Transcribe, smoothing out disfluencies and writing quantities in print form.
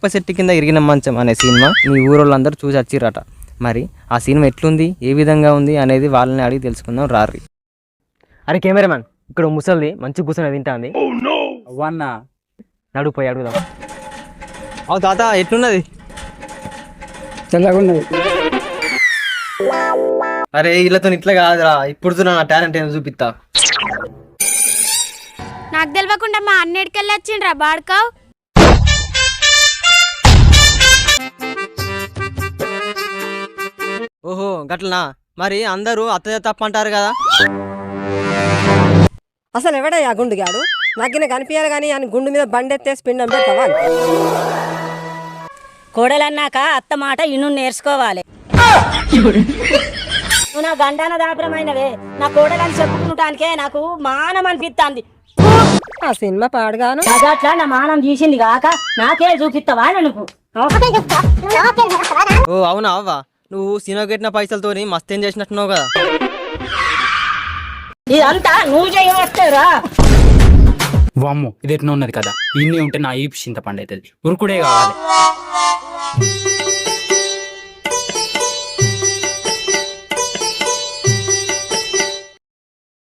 వేప చెట్టు కింద ఇరిగిన మంచం అనే సినిమా మీ ఊరోళ్ళందరూ చూసి వచ్చిర్రట. మరి ఆ సినిమా ఎట్లుంది, ఏ విధంగా ఉంది అనేది వాళ్ళని అడిగి తెలుసుకుందాం రారి. అరే కెమెరామ్యాన్, ఇక్కడ ముసలిది మంచి కూర్చొని తింటాంది. అవ్వన్నా నడుపోయి అడుగుదాం. అవు తాత ఎట్లున్నది? చల్లగున్నది. అరే వీళ్ళతో ఇట్లా కాదురా, ఇప్పుడు నా టాలెంట్ ఏమో చూపిస్తా. నాకు తెలియకుండా మా అన్నిటికెళ్ళి వచ్చిండ్రా బాడుకావ్. ఓహో గట్లనా? మరి అందరూ అత్తయ్య తప్ప అంటారు కదా. అసలు ఎవడయ్యా గుండుగాడు? నాకిన కనిపించాలి కానీ ఆయన గుండు మీద బండెత్తేసి పిండం పెట్టవా? కోడలన్నాక అత్త మాట ఇన్ను నేర్చుకోవాలి. నువ్వు నా గండాన దాపరమైనవే, నా కోడలని చెప్పుకుంటానికే నాకు మానం అనిపిస్తుంది. ఆ సినిమా పాడుగాను అట్లా నా మానం తీసింది కాక నాకే చూపిస్తావా నువ్వు? ఓ అవునా అవ్వా, నువ్వు సినిమా కట్టిన పైసలతోని మస్తేం చేసినట్టున్నావు కదా. ఇదంతా నువ్వు చేయవచ్చురా. వామ్మో ఇది ఎట్లా ఉన్నది కదా, ఇన్ని ఉంటే నా ఈ చింతపండు అవుతుంది. ఉరుకుడే కావాలి.